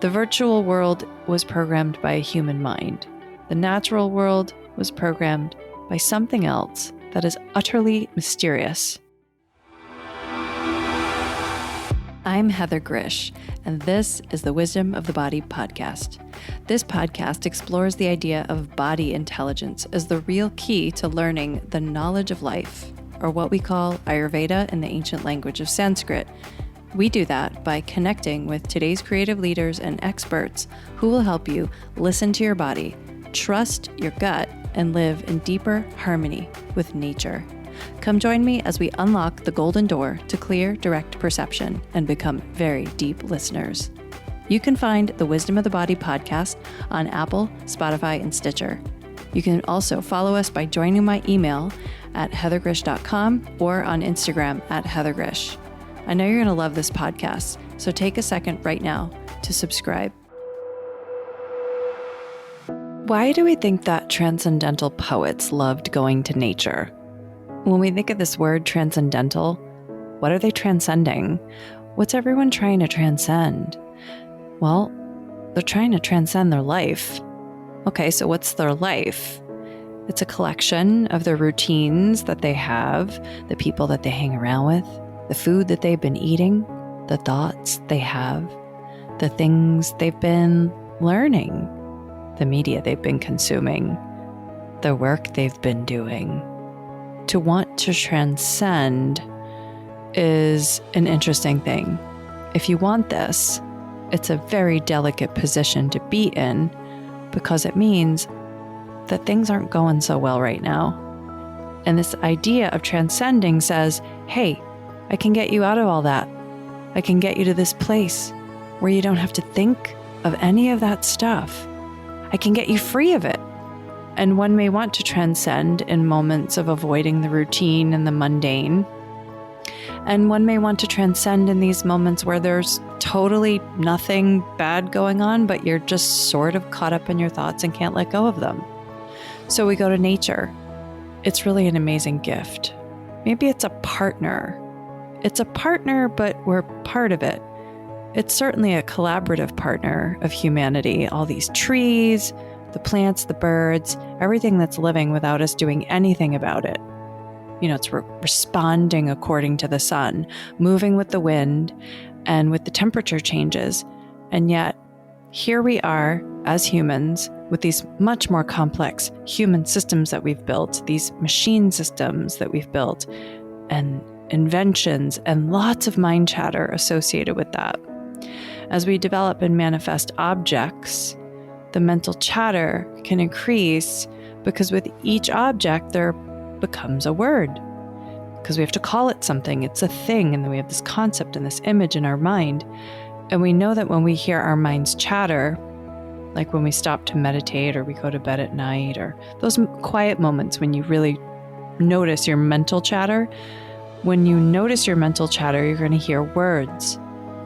The virtual world was programmed by a human mind. The natural world was programmed by something else that is utterly mysterious. I'm Heather Grzych, and this is the Wisdom of the Body podcast. This podcast explores the idea of body intelligence as the real key to learning the knowledge of life, or what we call Ayurveda in the ancient language of Sanskrit. We do that by connecting with today's creative leaders and experts who will help you listen to your body, trust your gut, and live in deeper harmony with nature. Come join me as we unlock the golden door to clear, direct perception and become very deep listeners. You can find the Wisdom of the Body podcast on Apple, Spotify, and Stitcher. You can also follow us by joining my email at heathergrzych.com or on Instagram at heathergrzych. I know you're going to love this podcast, so take a second right now to subscribe. Why do we think that transcendental poets loved going to nature? When we think of this word transcendental, what are they transcending? What's everyone trying to transcend? Well, they're trying to transcend their life. Okay, so what's their life? It's a collection of the routines that they have, the people that they hang around with, the food that they've been eating, the thoughts they have, the things they've been learning, the media they've been consuming, the work they've been doing. To want to transcend is an interesting thing. If you want this, it's a very delicate position to be in because it means that things aren't going so well right now. And this idea of transcending says, hey, I can get you out of all that. I can get you to this place where you don't have to think of any of that stuff. I can get you free of it. And one may want to transcend in moments of avoiding the routine and the mundane. And one may want to transcend in these moments where there's totally nothing bad going on, but you're just sort of caught up in your thoughts and can't let go of them. So we go to nature. It's really an amazing gift. Maybe it's a partner. It's a partner, but we're part of it. It's certainly a collaborative partner of humanity. All these trees, the plants, the birds, everything that's living without us doing anything about it. You know, it's responding according to the sun, moving with the wind and with the temperature changes. And yet, here we are as humans with these much more complex human systems that we've built, these machine systems that we've built, and inventions and lots of mind chatter associated with that. As we develop and manifest objects, the mental chatter can increase because with each object there becomes a word because we have to call it something. It's a thing, and then we have this concept and this image in our mind. And we know that when we hear our minds chatter, like when we stop to meditate or we go to bed at night or those quiet moments when you really notice your mental chatter, when you notice your mental chatter, you're going to hear words.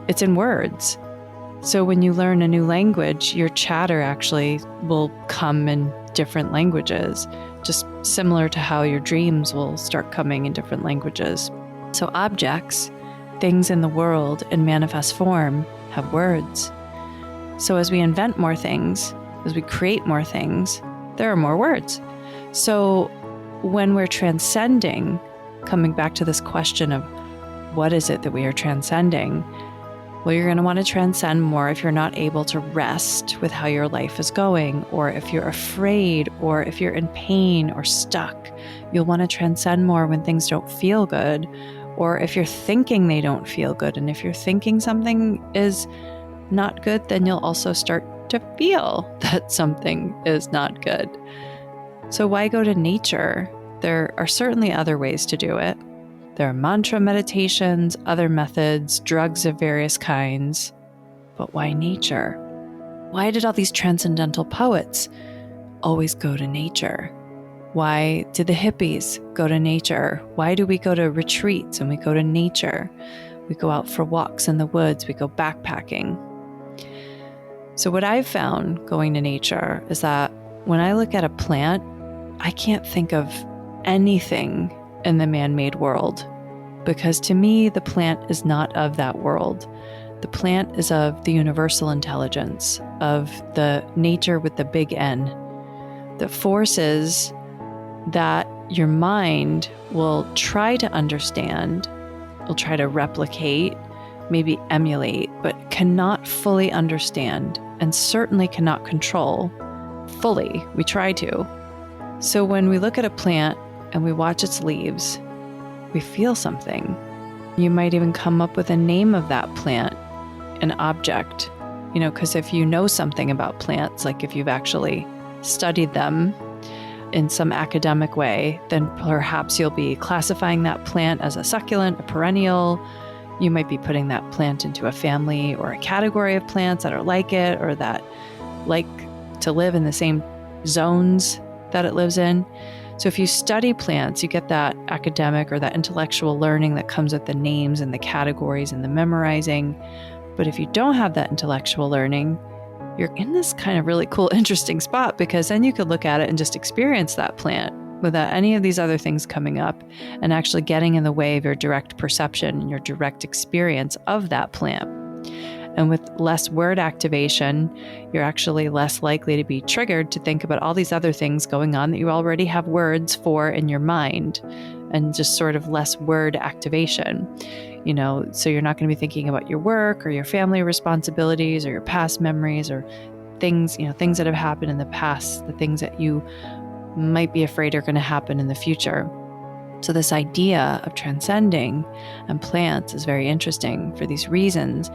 It's in words. So when you learn a new language, your chatter actually will come in different languages, just similar to how your dreams will start coming in different languages. So objects, things in the world in manifest form, have words. So as we invent more things, as we create more things, there are more words. So when we're transcending, coming back to this question of what is it that we are transcending? Well, you're going to want to transcend more if you're not able to rest with how your life is going, or if you're afraid, or if you're in pain or stuck. You'll want to transcend more when things don't feel good, or if you're thinking they don't feel good. And if you're thinking something is not good, then you'll also start to feel that something is not good. So why go to nature? There are certainly other ways to do it. There are mantra meditations, other methods, drugs of various kinds. But why nature? Why did all these transcendental poets always go to nature? Why did the hippies go to nature? Why do we go to retreats and we go to nature? We go out for walks in the woods, we go backpacking. So what I've found going to nature is that when I look at a plant, I can't think of anything in the man-made world, because to me, the plant is not of that world. The plant is of the universal intelligence, of the nature with the big N, the forces that your mind will try to understand, will try to replicate, maybe emulate, but cannot fully understand and certainly cannot control fully. We try to. So when we look at a plant and we watch its leaves, we feel something. You might even come up with a name of that plant, an object, because if you know something about plants, like if you've actually studied them in some academic way, then perhaps you'll be classifying that plant as a succulent, a perennial. You might be putting that plant into a family or a category of plants that are like it, or that like to live in the same zones that it lives in. So if you study plants, you get that academic or that intellectual learning that comes with the names and the categories and the memorizing. But if you don't have that intellectual learning, you're in this kind of really cool, interesting spot, because then you could look at it and just experience that plant without any of these other things coming up and actually getting in the way of your direct perception and your direct experience of that plant. And with less word activation, you're actually less likely to be triggered to think about all these other things going on that you already have words for in your mind, and just sort of less word activation. So you're not going to be thinking about your work or your family responsibilities or your past memories or things that have happened in the past, the things that you might be afraid are going to happen in the future. So this idea of transcending and plants is very interesting for these reasons.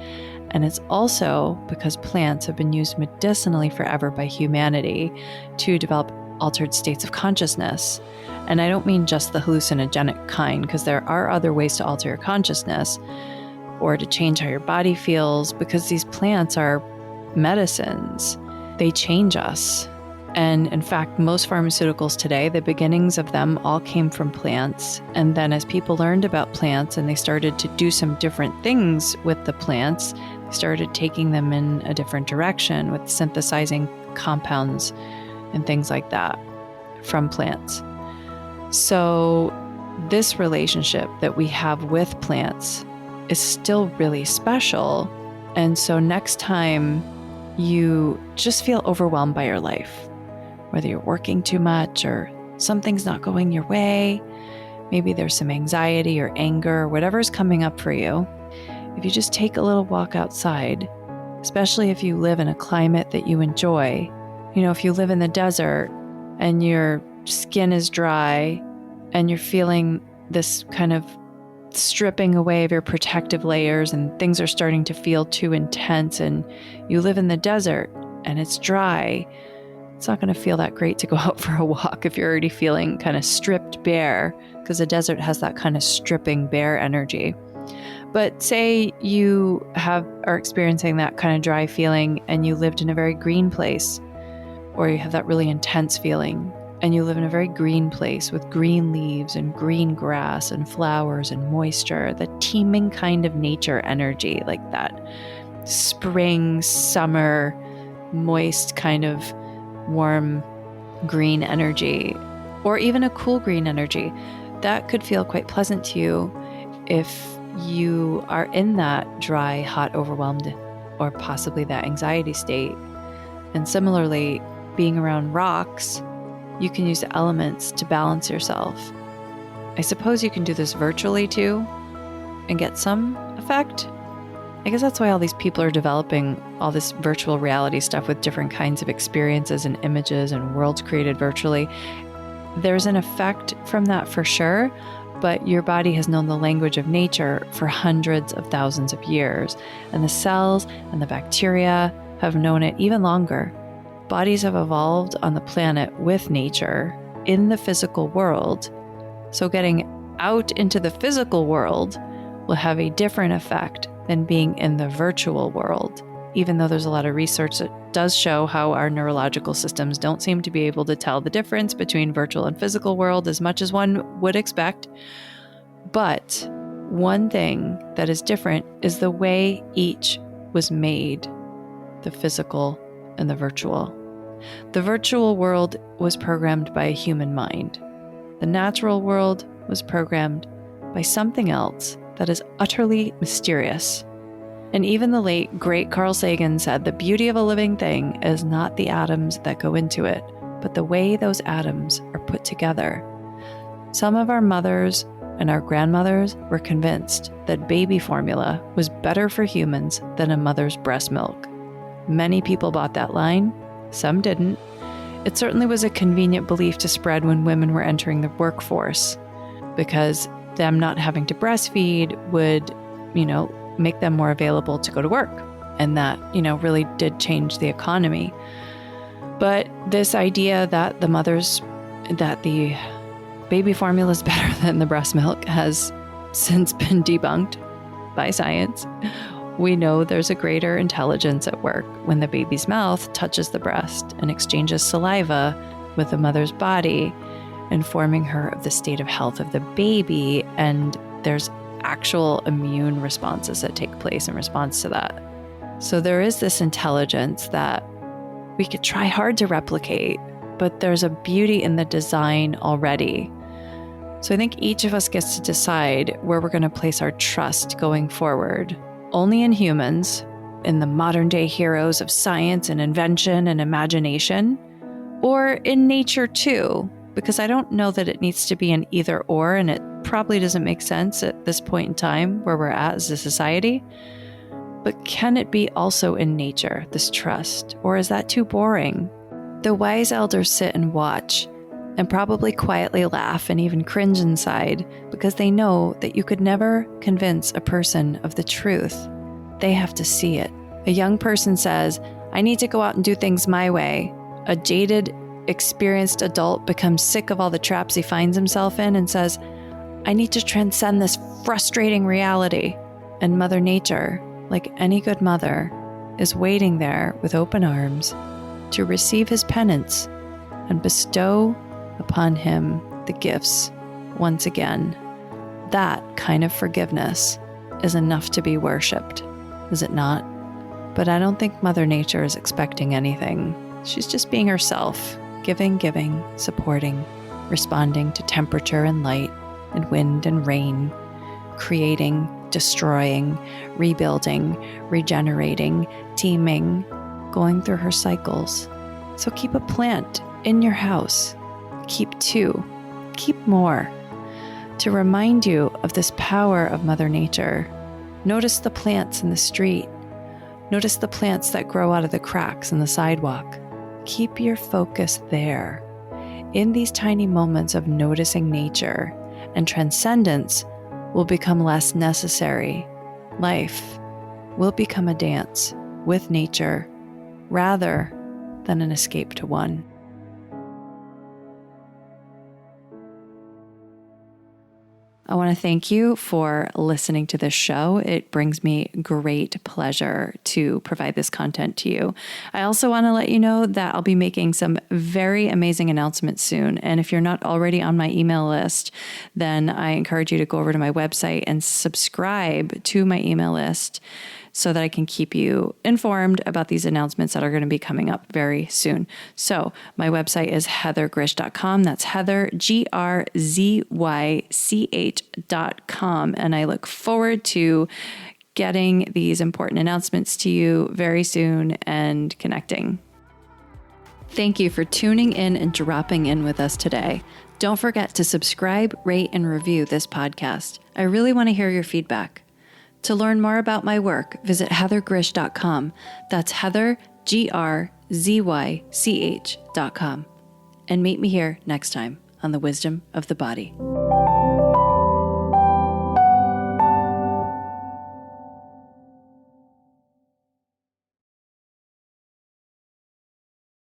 And it's also because plants have been used medicinally forever by humanity to develop altered states of consciousness. And I don't mean just the hallucinogenic kind, because there are other ways to alter your consciousness or to change how your body feels, because these plants are medicines. They change us. And in fact, most pharmaceuticals today, the beginnings of them all came from plants. And then as people learned about plants and they started to do some different things with the plants, they started taking them in a different direction with synthesizing compounds and things like that from plants. So this relationship that we have with plants is still really special. And so next time you just feel overwhelmed by your life, whether you're working too much or something's not going your way, maybe there's some anxiety or anger, whatever's coming up for you, if you just take a little walk outside, especially if you live in a climate that you enjoy, if you live in the desert and your skin is dry and you're feeling this kind of stripping away of your protective layers and things are starting to feel too intense, and you live in the desert and it's dry, it's not going to feel that great to go out for a walk if you're already feeling kind of stripped bare, because the desert has that kind of stripping bare energy. But say you are experiencing that kind of dry feeling and you lived in a very green place, or you have that really intense feeling and you live in a very green place with green leaves and green grass and flowers and moisture, the teeming kind of nature energy, like that spring, summer, moist kind of warm green energy, or even a cool green energy, that could feel quite pleasant to you if you are in that dry, hot, overwhelmed, or possibly that anxiety state. And similarly, being around rocks, you can use the elements to balance yourself. I suppose you can do this virtually too and get some effect. I guess that's why all these people are developing all this virtual reality stuff with different kinds of experiences and images and worlds created virtually. There's an effect from that for sure, but your body has known the language of nature for hundreds of thousands of years, and the cells and the bacteria have known it even longer. Bodies have evolved on the planet with nature in the physical world, so getting out into the physical world will have a different effect than being in the virtual world, even though there's a lot of research that does show how our neurological systems don't seem to be able to tell the difference between virtual and physical world as much as one would expect. But one thing that is different is the way each was made, the physical and the virtual. The virtual world was programmed by a human mind. The natural world was programmed by something else that is utterly mysterious. And even the late, great Carl Sagan said the beauty of a living thing is not the atoms that go into it, but the way those atoms are put together. Some of our mothers and our grandmothers were convinced that baby formula was better for humans than a mother's breast milk. Many people bought that line, some didn't. It certainly was a convenient belief to spread when women were entering the workforce, because them not having to breastfeed would, make them more available to go to work. And that, really did change the economy. But this idea that the baby formula is better than the breast milk has since been debunked by science. We know there's a greater intelligence at work when the baby's mouth touches the breast and exchanges saliva with the mother's body, informing her of the state of health of the baby, and there's actual immune responses that take place in response to that. So there is this intelligence that we could try hard to replicate, but there's a beauty in the design already. So I think each of us gets to decide where we're going to place our trust going forward. Only in humans, in the modern day heroes of science and invention and imagination, or in nature too, because I don't know that it needs to be an either or, and it probably doesn't make sense at this point in time where we're at as a society. But can it be also in nature, this trust, or is that too boring? The wise elders sit and watch and probably quietly laugh and even cringe inside because they know that you could never convince a person of the truth. They have to see it. A young person says, "I need to go out and do things my way." A jaded, experienced adult becomes sick of all the traps he finds himself in and says, "I need to transcend this frustrating reality." And Mother Nature, like any good mother, is waiting there with open arms to receive his penance and bestow upon him the gifts once again. That kind of forgiveness is enough to be worshipped, is it not? But I don't think Mother Nature is expecting anything. She's just being herself, giving, supporting, responding to temperature and light and wind and rain, creating, destroying, rebuilding, regenerating, teaming, going through her cycles. So keep a plant in your house. Keep 2. Keep more. To remind you of this power of Mother Nature, notice the plants in the street. Notice the plants that grow out of the cracks in the sidewalk. Keep your focus there. In these tiny moments of noticing nature, and transcendence will become less necessary. Life will become a dance with nature rather than an escape to one. I want to thank you for listening to this show. It brings me great pleasure to provide this content to you. I also want to let you know that I'll be making some very amazing announcements soon. And if you're not already on my email list, then I encourage you to go over to my website and subscribe to my email list so that I can keep you informed about these announcements that are going to be coming up very soon. So my website is heathergrzych.com. That's Heather, GRZYCH.com. And I look forward to getting these important announcements to you very soon and connecting. Thank you for tuning in and dropping in with us today. Don't forget to subscribe, rate, and review this podcast. I really want to hear your feedback. To learn more about my work, visit heathergrzych.com. That's Heather, GRZYCH.com. And meet me here next time on The Wisdom of the Body.